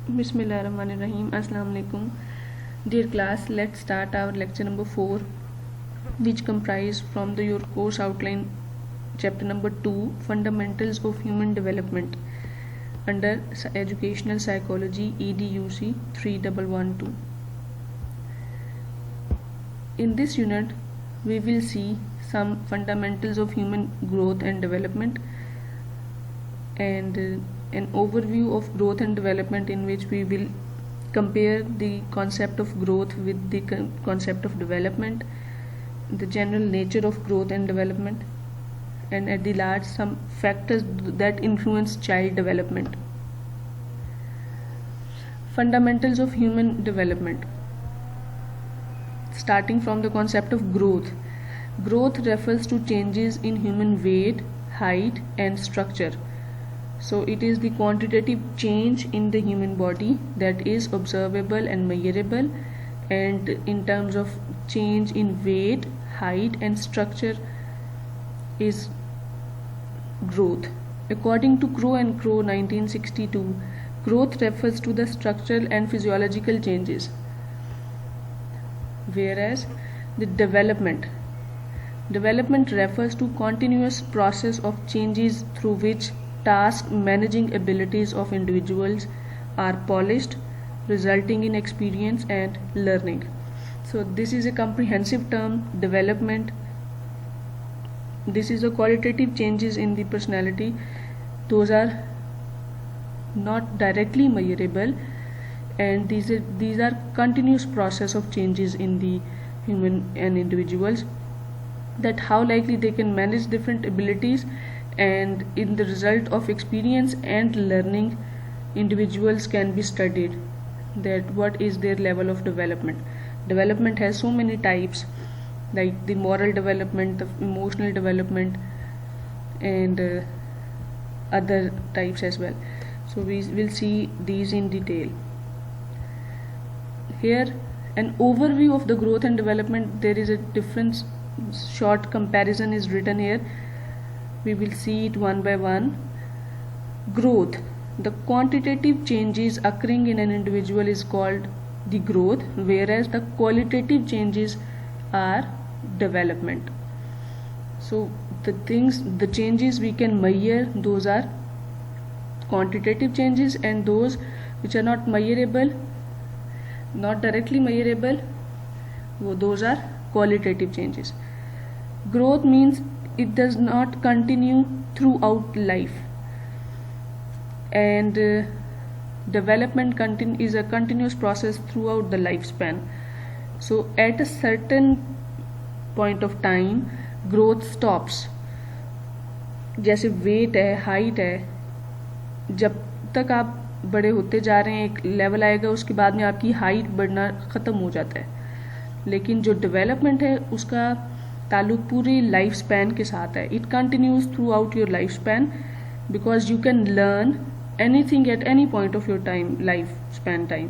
Bismillahirrahmanirrahim. Assalamu alaikum. Dear class, let's start our lecture number 4, which comprise from your course outline chapter number 2, Fundamentals of Human Development, under Educational Psychology EDUC 3112. In this unit, we will see some fundamentals of human growth and development, and an overview of growth and development, in which we will compare the concept of growth with the concept of development, the general nature of growth and development, and at the last some factors that influence child development. Fundamentals of human development. Starting from the concept of growth. Growth refers to changes in human weight, height, and structure. So it is the quantitative change in the human body that is observable and measurable, and in terms of change in weight, height, and structure is growth. According to Crow and Crow 1962, growth refers to the structural and physiological changes, whereas the development refers to continuous process of changes through which task managing abilities of individuals are polished, resulting in experience and learning. So this is a comprehensive term. Development, this is the qualitative changes in the personality. Those are not directly measurable, and these are continuous process of changes in the human and individuals, that how likely they can manage different abilities, and in the result of experience and learning, individuals can be studied that what is their level of development. Development has so many types, like the moral development, the emotional development, and other types as well. So we will see these in detail. Here an overview of the growth and development. There is a difference, short comparison is written here. We will see it one by one. Growth, the quantitative changes occurring in an individual is called the growth, whereas the qualitative changes are development. So the changes we can measure, those are quantitative changes, and those which are not measurable, not directly measurable, those are qualitative changes. Growth means it does not continue throughout life, and development is a continuous process throughout the lifespan. So at a certain point of time growth stops. जैसे wait है, height है, जब तक आप बड़े होते जा रहे हैं एक लेवल आएगा, उसके बाद में आपकी हाइट बढ़ना ख़त्म हो जाता है, लेकिन जो डेवलपमेंट है उसका ताल्लुक पूरी लाइफ स्पैन के साथ है. It continues through out your life span, because you can learn anything at any point of your life span time.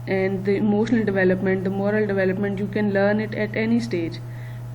And the emotional development, the moral development, you can learn it at any stage.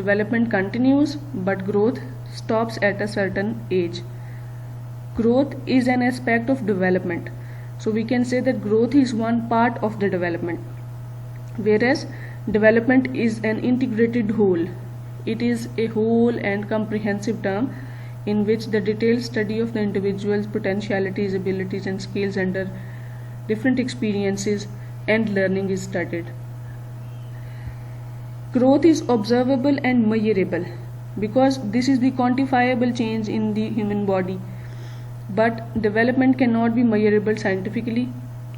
Development continues, but growth stops at a certain age. Growth is an aspect of development, so we can say that growth is one part of the development, whereas development is an integrated whole. It is a whole and comprehensive term in which the detailed study of the individual's potentialities, abilities, and skills under different experiences and learning is studied. Growth is observable and measurable because this is the quantifiable change in the human body, but development cannot be measurable scientifically.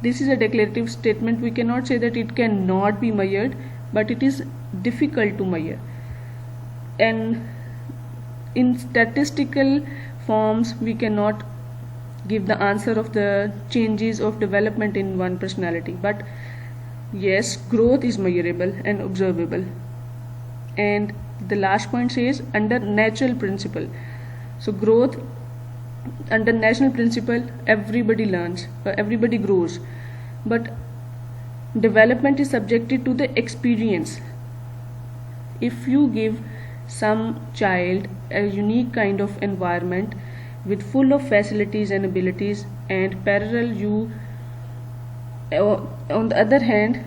This is a declarative statement. We cannot say that it cannot be measured, but it is difficult to measure. And in statistical forms we cannot give the answer of the changes of development in one personality, but yes, growth is measurable and observable. And the last point says under natural principle. So growth under natural principle, everybody learns, everybody grows, but development is subjected to the experience. If you give some child a unique kind of environment with full of facilities and abilities, and parallel you On the other hand,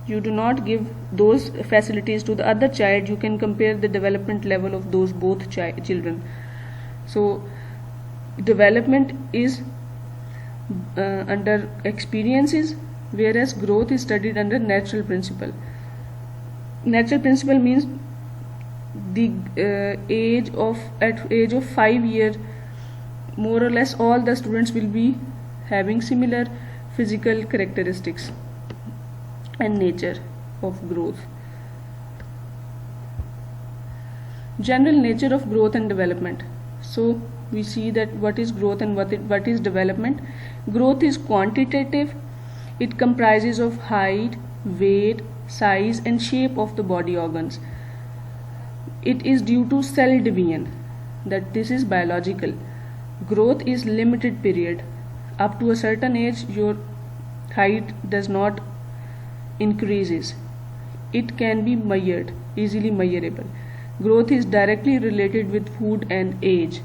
you do not give those facilities to the other child, you can compare the development level of those both children. So development is under experiences, whereas growth is studied under natural principle. Natural principle means the at age of 5 years, more or less all the students will be having similar physical characteristics and nature of growth. General nature of growth and development. So we see that what is growth and what is development. Growth is quantitative. It comprises of height, weight, size and shape of the body organs. It is due to cell division, that this is biological. Growth is limited period. Up to a certain age your height does not increases. It can be measured, easily measurable. Growth is directly related with food and age.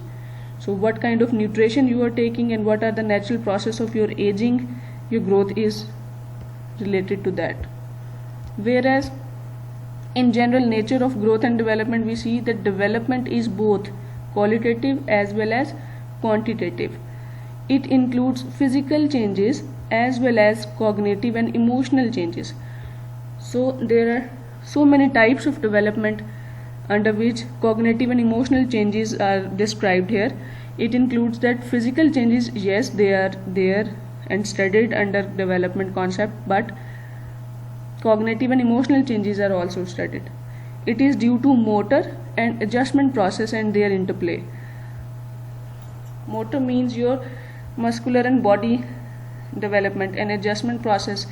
So what kind of nutrition you are taking and what are the natural process of your aging, your growth is related to that. Whereas in general nature of growth and development, we see that development is both qualitative as well as quantitative. It includes physical changes as well as cognitive and emotional changes. So there are so many types of development under which cognitive and emotional changes are described here. It includes that physical changes, yes, they are there and studied under development concept, but cognitive and emotional changes are also studied. It is due to motor and adjustment process and their interplay. Motor means your muscular and body development, and adjustment process,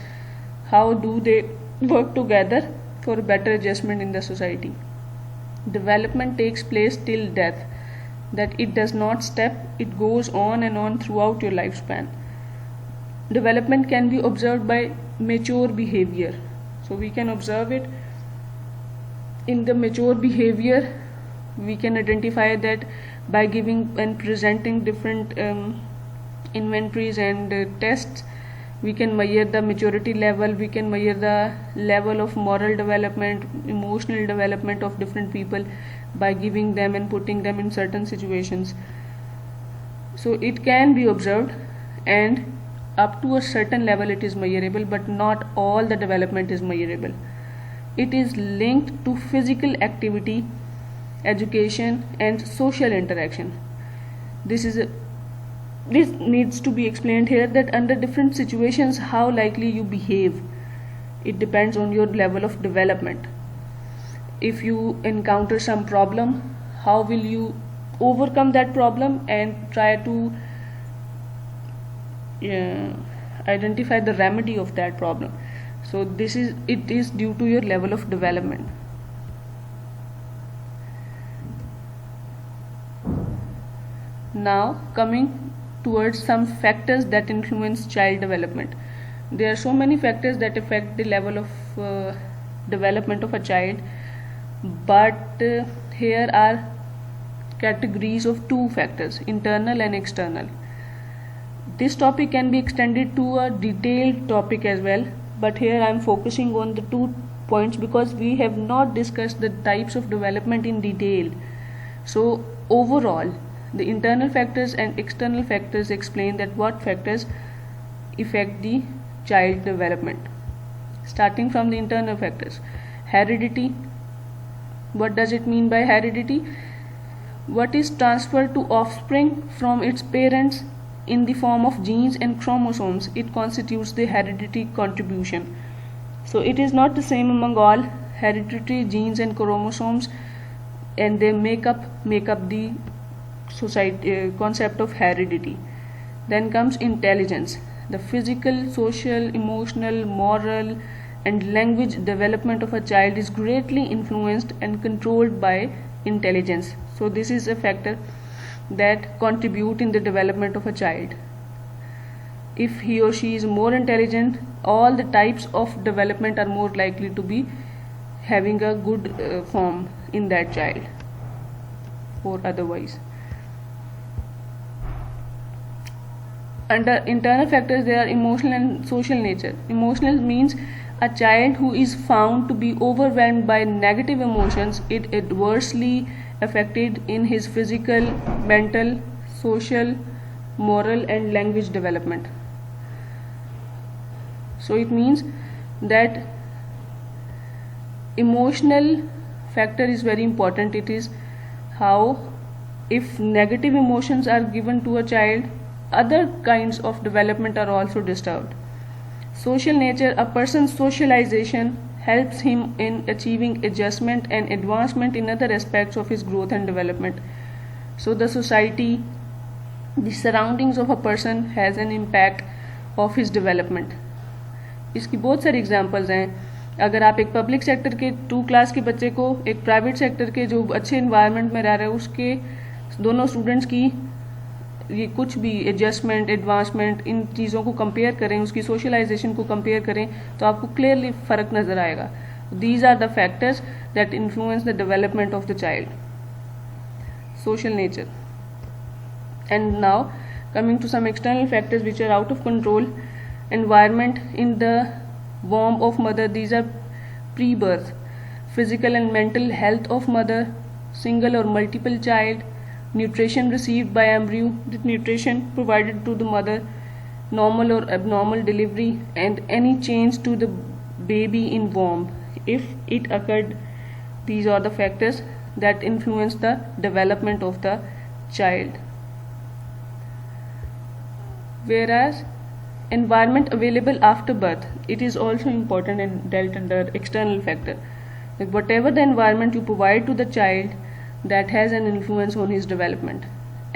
how do they work together for better adjustment in the society. Development takes place till death, that it does not stop, it goes on and on throughout your lifespan. Development can be observed by mature behavior. So we can observe it in the mature behavior. We can identify that by giving and presenting different inventories and tests. We can measure the maturity level, we can measure the level of moral development, emotional development of different people by giving them and putting them in certain situations. So it can be observed, and up to a certain level it is measurable, but not all the development is measurable. It is linked to physical activity, education and social interaction. This needs to be explained here, that under different situations how likely you behave, it depends on your level of development. If you encounter some problem, how will you overcome that problem and try to identify the remedy of that problem. So it is due to your level of development. Now coming towards some factors that influence child development. There are so many factors that affect the level of development of a child, but here are categories of two factors, internal and external. This topic can be extended to a detailed topic as well, but here I am focusing on the 2 points because we have not discussed the types of development in detail. So overall, the internal factors and external factors explain that what factors affect the child development. Starting from the internal factors. Heredity. What does it mean by heredity? What is transferred to offspring from its parents in the form of genes and chromosomes, it constitutes the hereditary contribution. So it is not the same among all. Hereditary genes and chromosomes, and they make up the concept of heredity. Then comes intelligence. The physical, social, emotional, moral and language development of a child is greatly influenced and controlled by intelligence. So this is a factor that contribute in the development of a child. If he or she is more intelligent, all the types of development are more likely to be having a good form in that child or otherwise. Under internal factors, there are emotional and social nature. Emotional means a child who is found to be overwhelmed by negative emotions, it adversely affected in his physical, mental, social, moral and language development. So it means that emotional factor is very important. It is how, if negative emotions are given to a child, other kinds of development are also disturbed. Social nature, a person's socialization helps him in achieving adjustment and advancement in other aspects of his growth and development. So the society, the surroundings of a person has an impact of his development. इसकी बहुत सारी examples हैं. अगर आप एक public sector के 2 class के बच्चे को एक प्राइवेट सेक्टर के जो अच्छे इन्वायरमेंट में रह रहे हैं उसके दोनों स्टूडेंट्स की ये कुछ भी एडजस्टमेंट, एडवांसमेंट, इन चीज़ों को कंपेयर करें, उसकी सोशलाइजेशन को कंपेयर करें, तो आपको क्लियरली फ़र्क नज़र आएगा. These are the factors that influence the development of the child. Social nature. And now coming to some external factors which are out of control. Environment in the womb of mother, these are pre-birth. Physical and mental health of mother, single or multiple child, nutrition received by embryo, the nutrition provided to the mother, normal or abnormal delivery, and any change to the baby in womb if it occurred. These are the factors that influence the development of the child. Whereas environment available after birth, it is also important and dealt under external factor. Like whatever the environment you provide to the child, that has an influence on his development.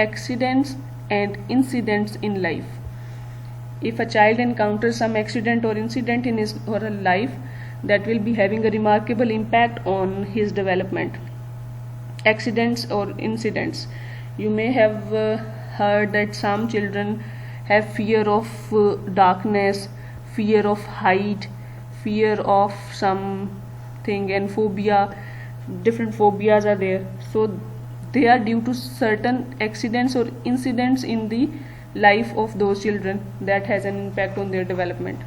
Accidents and incidents in life. If a child encounters some accident or incident in his or her life, that will be having a remarkable impact on his development. Accidents or incidents. You may have heard that some children have fear of darkness, fear of height, fear of something, and phobia. Different phobias are there. So they are due to certain accidents or incidents in the life of those children that has an impact on their development.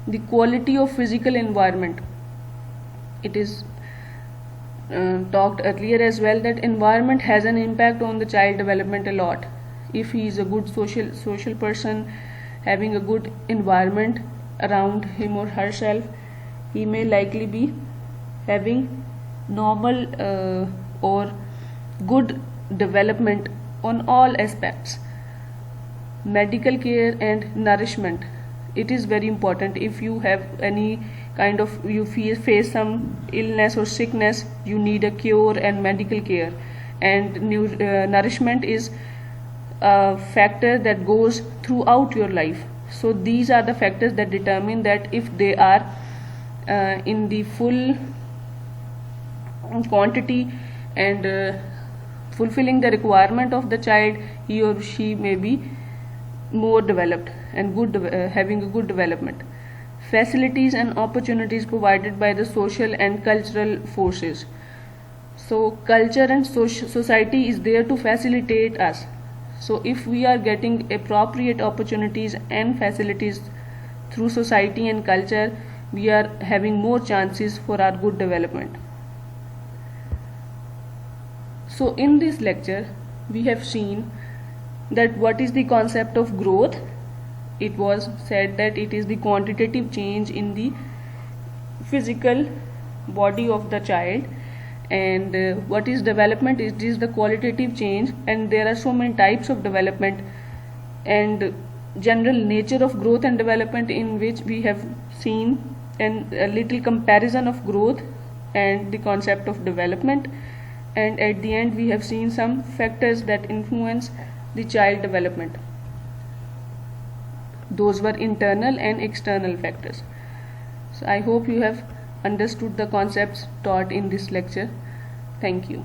The quality of physical environment. It is talked earlier as well that environment has an impact on the child development a lot. If he is a good social person, having a good environment around him or herself, he may likely be having normal or good development on all aspects. Medical care and nourishment, it is very important. If you have any kind of, you face some illness or sickness, you need a cure and medical care, and nourishment is a factor that goes throughout your life. So these are the factors that determine that if they are in the full quantity and fulfilling the requirement of the child, he or she may be more developed and good, having a good development. Facilities and opportunities provided by the social and cultural forces. So culture and society is there to facilitate us. So if we are getting appropriate opportunities and facilities through society and culture, we are having more chances for our good development. So in this lecture, we have seen that what is the concept of growth. It was said that it is the quantitative change in the physical body of the child. And what is development? It is the qualitative change, and there are so many types of development and general nature of growth and development, in which we have seen a little comparison of growth and the concept of development, and at the end we have seen some factors that influence the child development. Those were internal and external factors. So I hope you have understood the concepts taught in this lecture. Thank you.